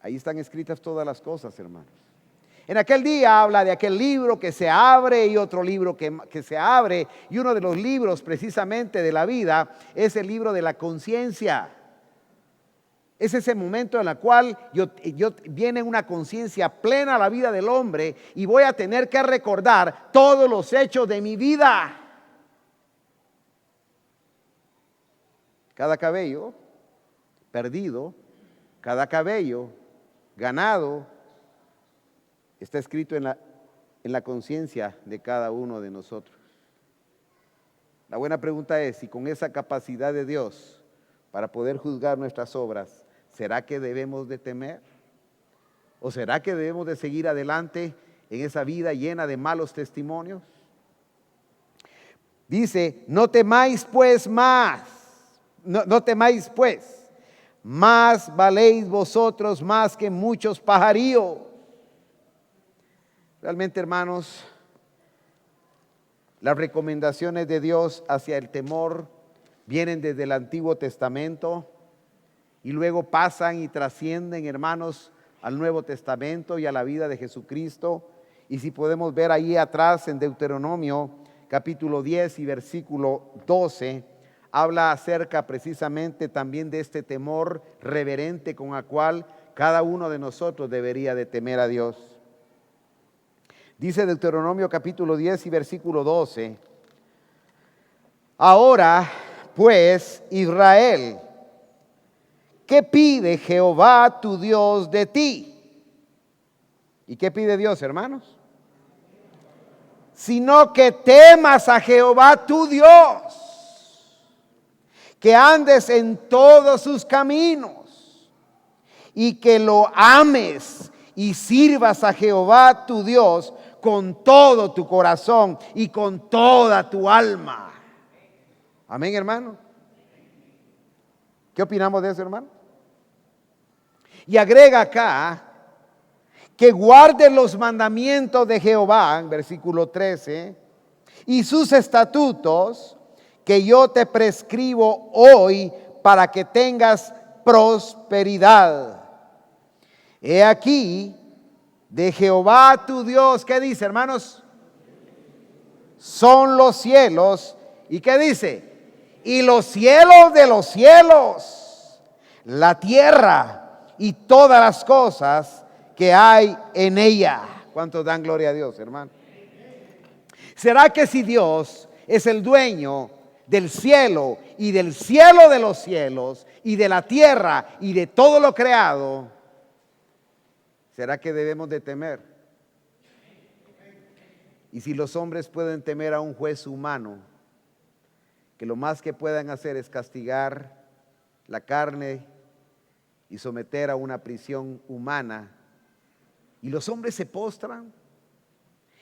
Ahí están escritas todas las cosas, hermanos. En aquel día habla de aquel libro que se abre y otro libro que se abre. Y uno de los libros precisamente de la vida es el libro de la conciencia. Es ese momento en el cual viene una conciencia plena a la vida del hombre y voy a tener que recordar todos los hechos de mi vida. Cada cabello perdido, cada cabello ganado, está escrito en la conciencia de cada uno de nosotros. La buena pregunta es si con esa capacidad de Dios para poder juzgar nuestras obras, ¿será que debemos de temer? ¿O será que debemos de seguir adelante en esa vida llena de malos testimonios? Dice, no temáis pues más, no temáis pues, más valéis vosotros más que muchos pajarillos. Realmente, hermanos, las recomendaciones de Dios hacia el temor vienen desde el Antiguo Testamento y luego pasan y trascienden, hermanos, al Nuevo Testamento y a la vida de Jesucristo. Y si podemos ver ahí atrás en Deuteronomio capítulo 10 y versículo 12, habla acerca precisamente también de este temor reverente con el cual cada uno de nosotros debería de temer a Dios. Dice Deuteronomio capítulo 10 y versículo 12, ahora pues Israel, ¿qué pide Jehová tu Dios de ti? ¿Y qué pide Dios, hermanos? Sino que temas a Jehová tu Dios, que andes en todos sus caminos y que lo ames y sirvas a Jehová tu Dios con todo tu corazón y con toda tu alma. Amén, hermano. ¿Qué opinamos de eso, hermano? Y agrega acá que guardes los mandamientos de Jehová, en versículo 13, y sus estatutos que yo te prescribo hoy para que tengas prosperidad. He aquí, de Jehová tu Dios, ¿qué dice, hermanos? Son los cielos, ¿y qué dice? Y los cielos de los cielos, la tierra y todas las cosas que hay en ella. ¿Cuántos dan gloria a Dios, hermano? ¿Será que si Dios es el dueño del cielo y del cielo de los cielos y de la tierra y de todo lo creado, será que debemos de temer? Y si los hombres pueden temer a un juez humano, que lo más que puedan hacer es castigar la carne y someter a una prisión humana, y los hombres se postran,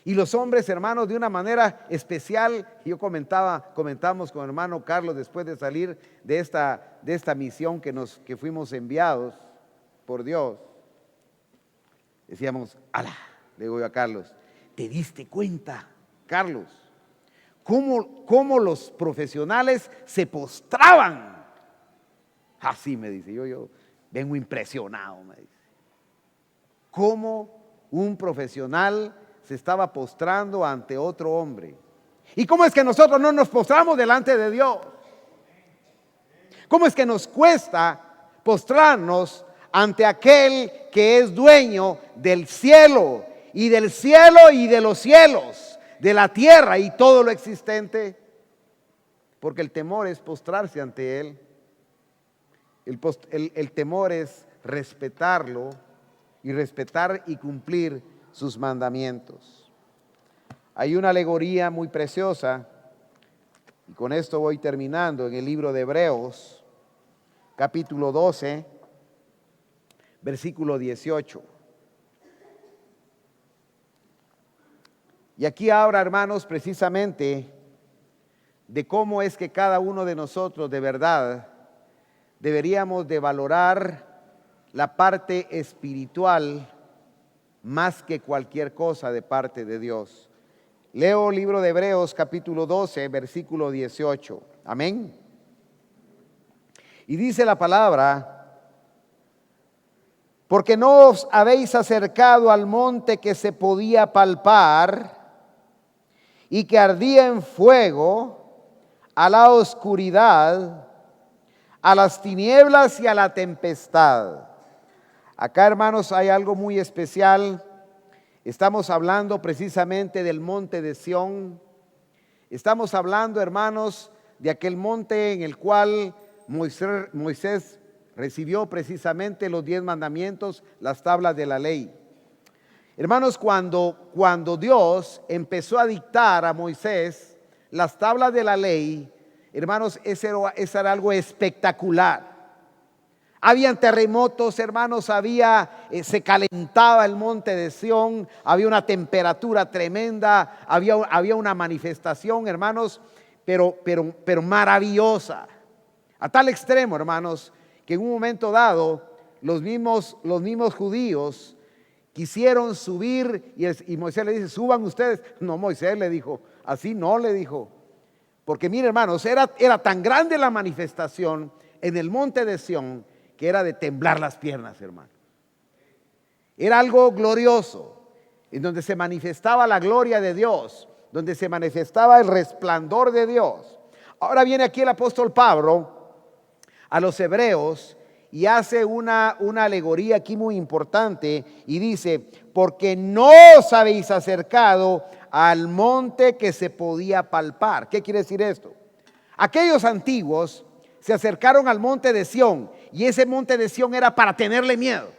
y los hombres, hermanos, de una manera especial, yo comentamos con hermano Carlos después de salir de esta misión que fuimos enviados por Dios, decíamos, ala, le digo yo a Carlos, ¿te diste cuenta, Carlos, cómo los profesionales se postraban? Así me dice, yo vengo impresionado, me dice. Cómo un profesional se estaba postrando ante otro hombre. ¿Y cómo es que nosotros no nos postramos delante de Dios? ¿Cómo es que nos cuesta postrarnos ante aquel que es dueño del cielo y del cielo y de los cielos, de la tierra y todo lo existente? Porque el temor es postrarse ante Él. El temor es respetarlo y respetar y cumplir sus mandamientos. Hay una alegoría muy preciosa, y con esto voy terminando, en el libro de Hebreos, capítulo 12, versículo 18. Y aquí habla, hermanos, precisamente de cómo es que cada uno de nosotros de verdad deberíamos de valorar la parte espiritual más que cualquier cosa de parte de Dios. Leo el libro de Hebreos capítulo 12, versículo 18. Amén. Y dice la palabra: porque no os habéis acercado al monte que se podía palpar y que ardía en fuego, a la oscuridad, a las tinieblas y a la tempestad. Acá, hermanos, hay algo muy especial. Estamos hablando precisamente del monte de Sión. Estamos hablando, hermanos, de aquel monte en el cual Moisés recibió precisamente los 10 mandamientos, las tablas de la ley. Hermanos, cuando Dios empezó a dictar a Moisés las tablas de la ley, hermanos, eso era algo espectacular. Habían terremotos, hermanos, se calentaba el monte de Sión, había una temperatura tremenda, había una manifestación, hermanos, pero maravillosa. A tal extremo, hermanos, que en un momento dado los mismos judíos quisieron subir y Moisés le dice: suban ustedes. No, Moisés le dijo, así no, le dijo. Porque mire, hermanos, era tan grande la manifestación en el monte de Sión que era de temblar las piernas, hermano. Era algo glorioso, en donde se manifestaba la gloria de Dios, donde se manifestaba el resplandor de Dios. Ahora viene aquí el apóstol Pablo a los hebreos y hace una alegoría aquí muy importante y dice: porque no os habéis acercado al monte que se podía palpar. ¿Qué quiere decir esto? Aquellos antiguos se acercaron al monte de Sión y ese monte de Sión era para tenerle miedo.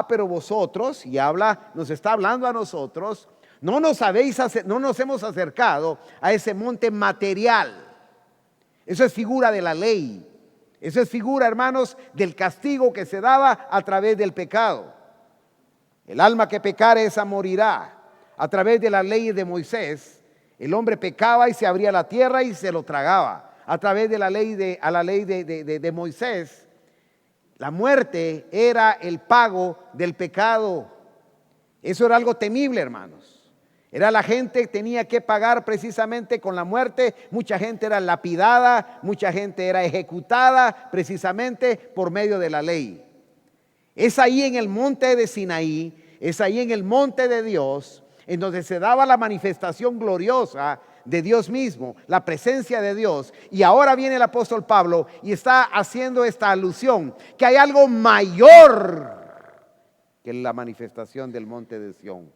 Pero vosotros, y nos está hablando a nosotros, no nos hemos acercado a ese monte material. Eso es figura de la ley. Eso es figura, hermanos, del castigo que se daba a través del pecado. El alma que pecare, esa morirá. A través de las leyes de Moisés, el hombre pecaba y se abría la tierra y se lo tragaba. A través de la ley de Moisés, la muerte era el pago del pecado. Eso era algo temible, hermanos. La gente tenía que pagar precisamente con la muerte. Mucha gente era lapidada, mucha gente era ejecutada precisamente por medio de la ley. Es ahí en el monte de Sinaí, es ahí en el monte de Dios, en donde se daba la manifestación gloriosa de Dios mismo, la presencia de Dios. Y ahora viene el apóstol Pablo y está haciendo esta alusión, que hay algo mayor que la manifestación del monte de Sión.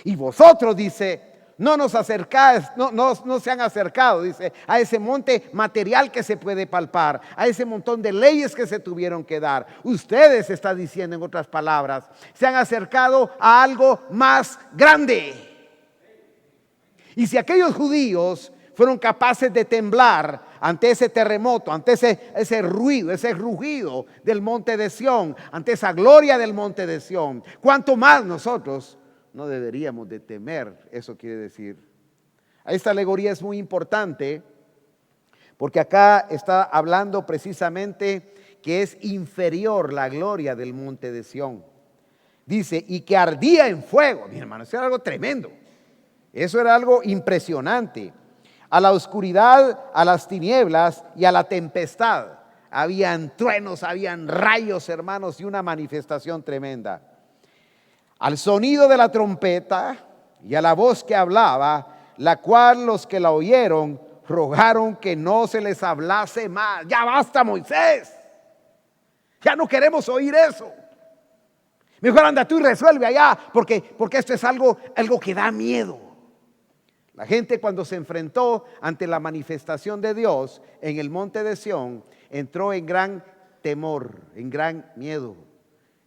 Y vosotros, dice, no se han acercado, dice, a ese monte material que se puede palpar, a ese montón de leyes que se tuvieron que dar. Ustedes, está diciendo en otras palabras, se han acercado a algo más grande. Y si aquellos judíos fueron capaces de temblar ante ese terremoto, ante ese ruido, ese rugido del monte de Sión, ante esa gloria del monte de Sión, ¿cuánto más nosotros no deberíamos de temer? Eso quiere decir. Esta alegoría es muy importante porque acá está hablando precisamente que es inferior la gloria del monte de Sión. Dice, y que ardía en fuego. Mi hermano, eso era algo tremendo. Eso era algo impresionante. A la oscuridad, a las tinieblas y a la tempestad. Habían truenos, habían rayos, hermanos, y una manifestación tremenda. Al sonido de la trompeta y a la voz que hablaba, la cual los que la oyeron rogaron que no se les hablase más. Ya basta, Moisés. Ya no queremos oír eso. Mejor anda tú y resuelve allá, porque esto es algo que da miedo. La gente, cuando se enfrentó ante la manifestación de Dios en el monte de Sión, entró en gran temor, en gran miedo.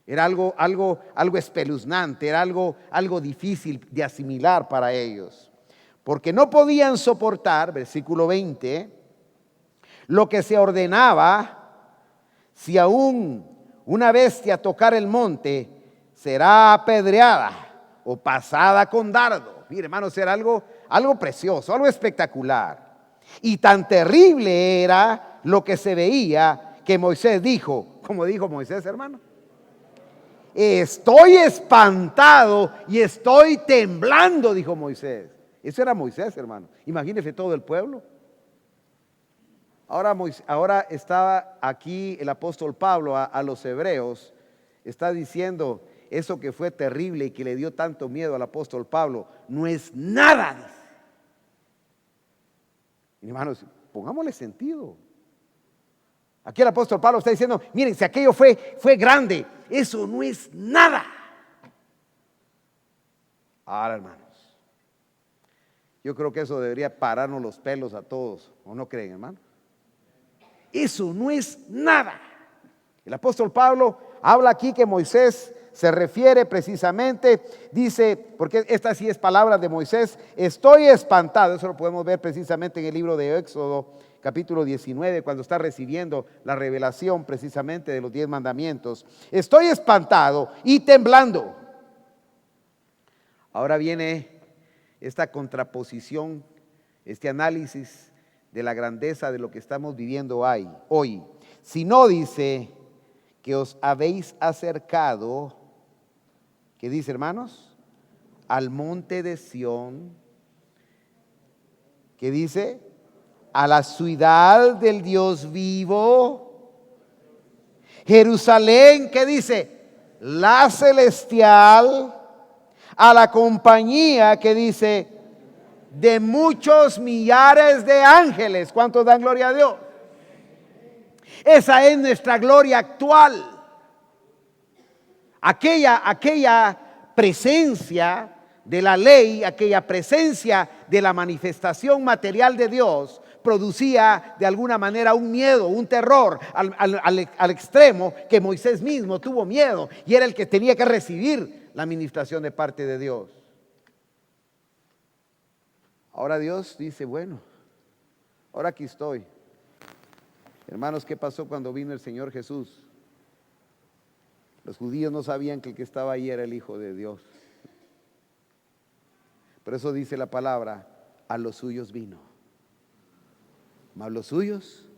Era algo espeluznante, era algo difícil de asimilar para ellos. Porque no podían soportar, versículo 20, lo que se ordenaba: si aún una bestia tocar el monte, será apedreada o pasada con dardo. Mire, hermanos, era algo precioso, algo espectacular. Y tan terrible era lo que se veía que Moisés dijo, como dijo Moisés, hermano: estoy espantado y estoy temblando, dijo Moisés. Eso era Moisés, hermano. Imagínese todo el pueblo. Ahora estaba aquí el apóstol Pablo a los hebreos, está diciendo eso que fue terrible y que le dio tanto miedo al apóstol Pablo, no es nada, dice. Y hermanos, pongámosle sentido. Aquí el apóstol Pablo está diciendo: miren, si aquello fue grande, eso no es nada. Ahora, hermanos, yo creo que eso debería pararnos los pelos a todos, ¿o no creen, hermano? Eso no es nada. El apóstol Pablo habla aquí que Moisés se refiere precisamente, dice, porque esta sí es palabra de Moisés: estoy espantado. Eso lo podemos ver precisamente en el libro de Éxodo, capítulo 19, cuando está recibiendo la revelación precisamente de los 10 mandamientos. Estoy espantado y temblando. Ahora viene esta contraposición, este análisis de la grandeza de lo que estamos viviendo hoy. Si no, dice que os habéis acercado, ¿qué dice, hermanos? Al monte de Sión, ¿qué dice? A la ciudad del Dios vivo, Jerusalén, ¿qué dice? La celestial, a la compañía, que dice, de muchos millares de ángeles. ¿Cuántos dan gloria a Dios? Esa es nuestra gloria actual. Aquella presencia de la ley, aquella presencia de la manifestación material de Dios, producía de alguna manera un miedo, un terror al extremo que Moisés mismo tuvo miedo, y era el que tenía que recibir la administración de parte de Dios. Ahora Dios dice: bueno, ahora aquí estoy. Hermanos, ¿qué pasó cuando vino el Señor Jesús? Los judíos no sabían que el que estaba ahí era el Hijo de Dios. Por eso dice la palabra: a los suyos vino, mas los suyos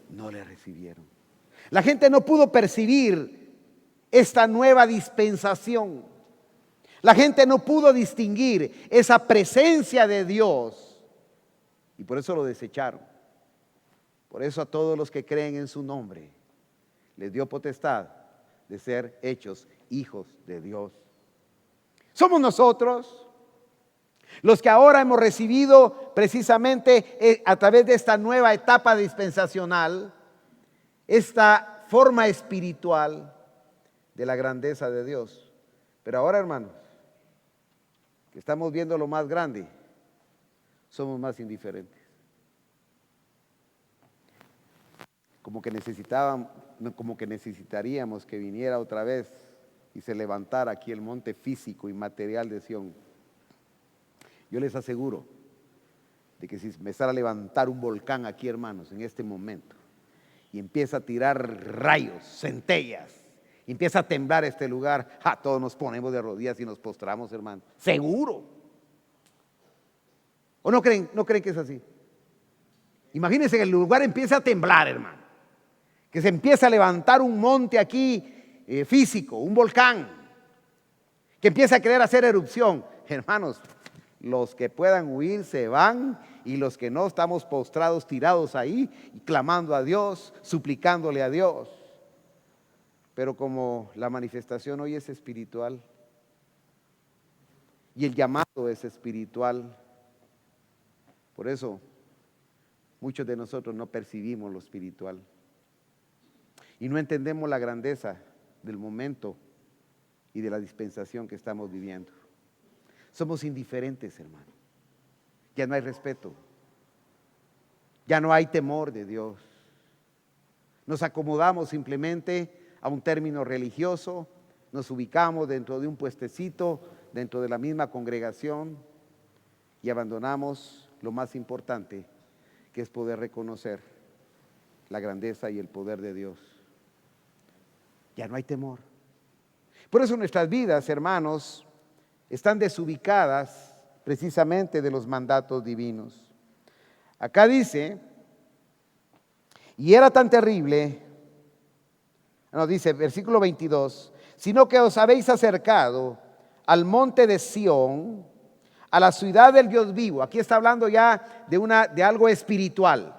no le recibieron. La gente no pudo percibir esta nueva dispensación. La gente no pudo distinguir esa presencia de Dios y por eso lo desecharon. Por eso a todos los que creen en su nombre les dio potestad de ser hechos hijos de Dios. Somos nosotros los que ahora hemos recibido precisamente a través de esta nueva etapa dispensacional, esta forma espiritual de la grandeza de Dios. Pero ahora, hermanos, que estamos viendo lo más grande, somos más indiferentes. Como que necesitaríamos que viniera otra vez y se levantara aquí el monte físico y material de Sión. Yo les aseguro de que si empezara a levantar un volcán aquí, hermanos, en este momento, y empieza a tirar rayos, centellas, y empieza a temblar este lugar, todos nos ponemos de rodillas y nos postramos, hermano. Seguro. ¿O no creen que es así? Imagínense que el lugar empieza a temblar, hermano. Que se empieza a levantar un monte aquí físico, un volcán, que empieza a querer hacer erupción. Hermanos, los que puedan huir se van, y los que no, estamos postrados, tirados ahí, y clamando a Dios, suplicándole a Dios. Pero como la manifestación hoy es espiritual y el llamado es espiritual, por eso muchos de nosotros no percibimos lo espiritual y no entendemos la grandeza del momento y de la dispensación que estamos viviendo. Somos indiferentes, hermano. Ya no hay respeto, ya no hay temor de Dios. Nos acomodamos simplemente a un término religioso, nos ubicamos dentro de un puestecito, dentro de la misma congregación, y abandonamos lo más importante, que es poder reconocer la grandeza y el poder de Dios. Ya no hay temor. Por eso nuestras vidas, hermanos, están desubicadas precisamente de los mandatos divinos. Acá dice, y era tan terrible, dice versículo 22, sino que os habéis acercado al monte de Sión, a la ciudad del Dios vivo. Aquí está hablando ya de algo espiritual.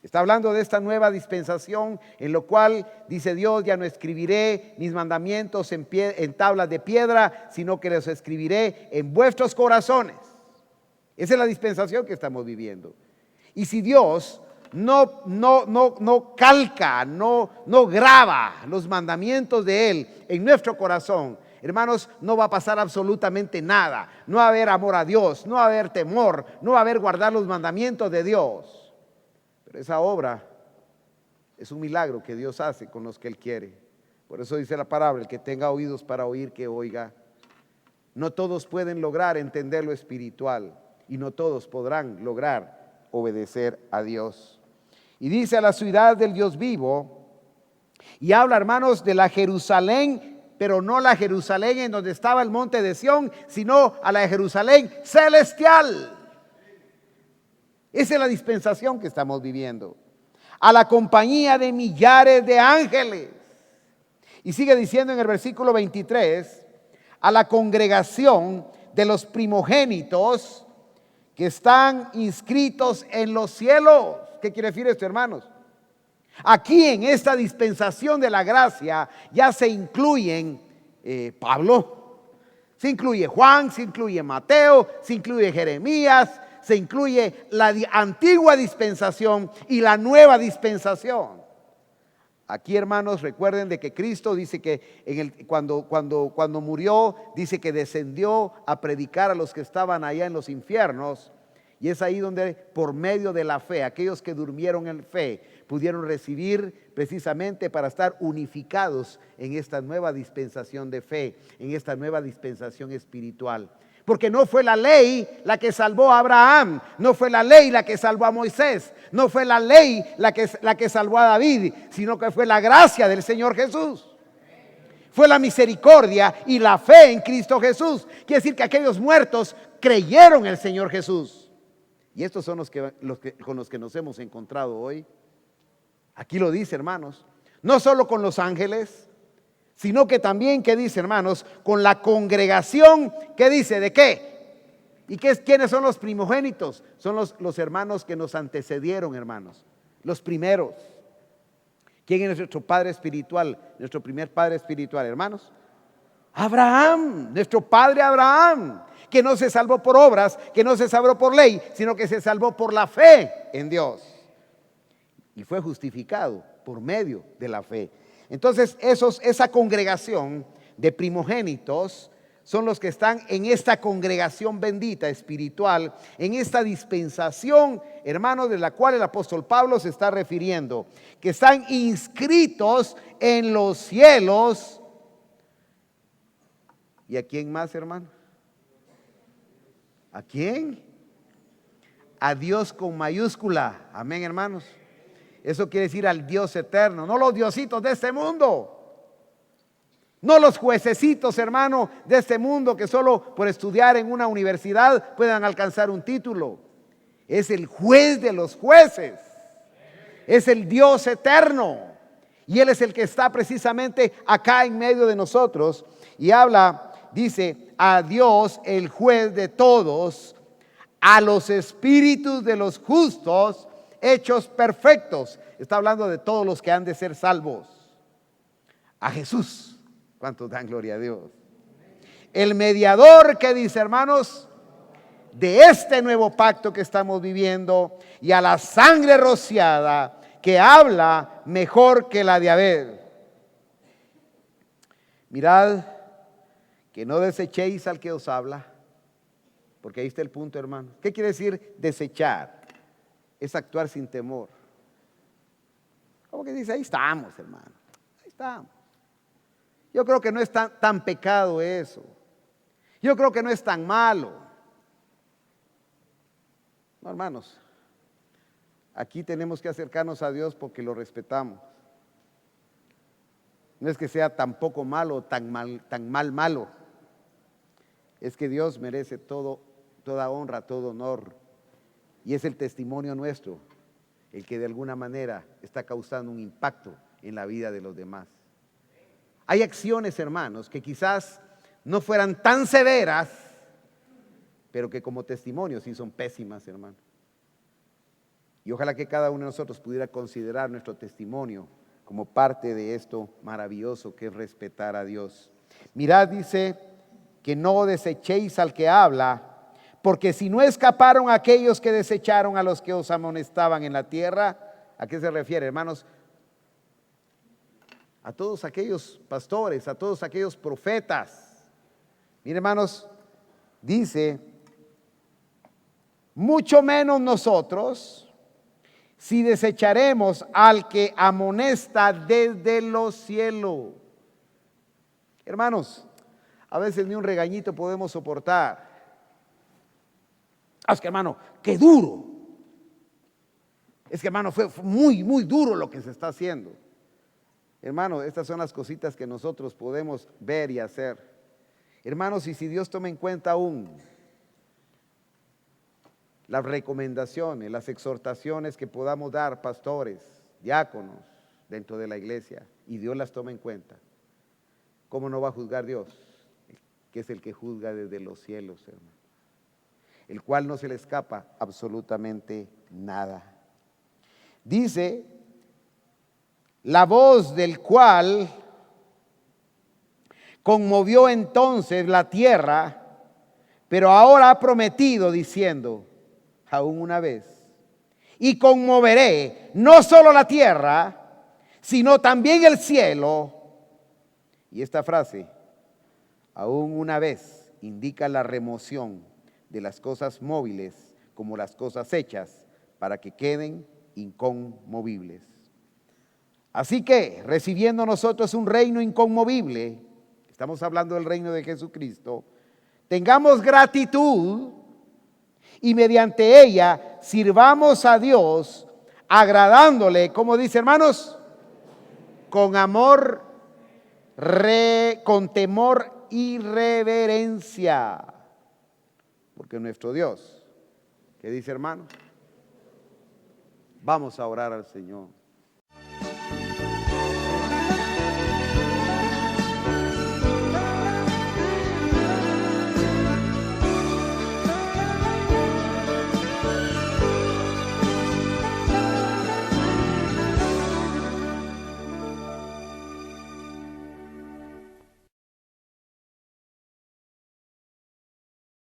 Está hablando de esta nueva dispensación en lo cual dice Dios: ya no escribiré mis mandamientos en tablas de piedra, sino que los escribiré en vuestros corazones. Esa es la dispensación que estamos viviendo. Y si Dios no calca, no graba los mandamientos de Él en nuestro corazón, hermanos, no va a pasar absolutamente nada. No va a haber amor a Dios, no va a haber temor, no va a haber guardar los mandamientos de Dios. Pero esa obra es un milagro que Dios hace con los que Él quiere. Por eso dice la palabra: el que tenga oídos para oír, que oiga. No todos pueden lograr entender lo espiritual, y no todos podrán lograr obedecer a Dios. Y dice: a la ciudad del Dios vivo. Y habla, hermanos, de la Jerusalén, pero no la Jerusalén en donde estaba el monte de Sión, sino a la Jerusalén celestial. Esa es la dispensación que estamos viviendo. A la compañía de millares de ángeles. Y sigue diciendo en el versículo 23, a la congregación de los primogénitos que están inscritos en los cielos. ¿Qué quiere decir esto, hermanos? Aquí en esta dispensación de la gracia ya se incluyen Pablo, se incluye Juan, se incluye Mateo, se incluye Jeremías, se incluye la antigua dispensación y la nueva dispensación. Aquí, hermanos, recuerden de que Cristo dice que cuando murió, dice que descendió a predicar a los que estaban allá en los infiernos. Y es ahí donde, por medio de la fe, aquellos que durmieron en fe pudieron recibir precisamente para estar unificados en esta nueva dispensación de fe, en esta nueva dispensación espiritual. Porque no fue la ley la que salvó a Abraham, no fue la ley la que salvó a Moisés, no fue la ley la que salvó a David, sino que fue la gracia del Señor Jesús. Fue la misericordia y la fe en Cristo Jesús. Quiere decir que aquellos muertos creyeron en el Señor Jesús. Y estos son con los que nos hemos encontrado hoy. Aquí lo dice, hermanos, no solo con los ángeles, sino que también, ¿qué dice, hermanos? Con la congregación, ¿qué dice? ¿De qué? ¿Y quiénes son los primogénitos? Son los hermanos que nos antecedieron, hermanos, los primeros. ¿Quién es nuestro padre espiritual? Nuestro primer padre espiritual, hermanos. Abraham, nuestro padre Abraham, que no se salvó por obras, que no se salvó por ley, sino que se salvó por la fe en Dios. Y fue justificado por medio de la fe. Entonces esa congregación de primogénitos son los que están en esta congregación bendita espiritual, en esta dispensación, hermanos, de la cual el apóstol Pablo se está refiriendo, que están inscritos en los cielos. ¿Y a quién más, hermano? ¿A quién? A Dios con mayúscula. Amén, hermanos. Eso quiere decir al Dios eterno, no los diositos de este mundo, no los juececitos, hermano, de este mundo que solo por estudiar en una universidad puedan alcanzar un título. Es el juez de los jueces, es el Dios eterno, y Él es el que está precisamente acá en medio de nosotros. Y habla, dice, a Dios el juez de todos, a los espíritus de los justos hechos perfectos. Está hablando de todos los que han de ser salvos. A Jesús. ¿Cuántos dan gloria a Dios? El mediador, que dice, hermanos, de este nuevo pacto que estamos viviendo, y a la sangre rociada, que habla mejor que la de Abel. Mirad que no desechéis al que os habla, porque ahí está el punto, hermano. ¿Qué quiere decir desechar? Es actuar sin temor. ¿Cómo que dice? Ahí estamos, hermano. Ahí estamos. Yo creo que no es tan pecado eso. Yo creo que no es tan malo. No, hermanos. Aquí tenemos que acercarnos a Dios porque lo respetamos. No es que sea tan poco malo, tan mal malo. Es que Dios merece todo toda honra, todo honor. Y es el testimonio nuestro el que de alguna manera está causando un impacto en la vida de los demás. Hay acciones, hermanos, que quizás no fueran tan severas, pero que como testimonio sí son pésimas, hermano. Y ojalá que cada uno de nosotros pudiera considerar nuestro testimonio como parte de esto maravilloso que es respetar a Dios. Mirad, dice, que no desechéis al que habla, porque si no escaparon aquellos que desecharon a los que os amonestaban en la tierra. ¿A qué se refiere, hermanos? A todos aquellos pastores, a todos aquellos profetas. Miren, hermanos, dice, mucho menos nosotros, si desecharemos al que amonesta desde los cielos. Hermanos, a veces ni un regañito podemos soportar. Es que, hermano, qué duro. Es que, hermano, fue muy, muy duro lo que se está haciendo. Hermano, estas son las cositas que nosotros podemos ver y hacer. Hermanos, y si Dios toma en cuenta aún las recomendaciones, las exhortaciones que podamos dar, pastores, diáconos, dentro de la iglesia, y Dios las toma en cuenta, ¿cómo no va a juzgar Dios? Que es el que juzga desde los cielos, hermano, el cual no se le escapa absolutamente nada. Dice, la voz del cual conmovió entonces la tierra, pero ahora ha prometido diciendo, aún una vez, y conmoveré no solo la tierra, sino también el cielo. Y esta frase, aún una vez, indica la remoción de las cosas móviles como las cosas hechas para que queden inconmovibles. Así que, recibiendo nosotros un reino inconmovible, estamos hablando del reino de Jesucristo, tengamos gratitud y mediante ella sirvamos a Dios agradándole, como dice, hermanos, con amor, con temor y reverencia. Porque nuestro Dios, ¿qué dice, hermano? Vamos a orar al Señor.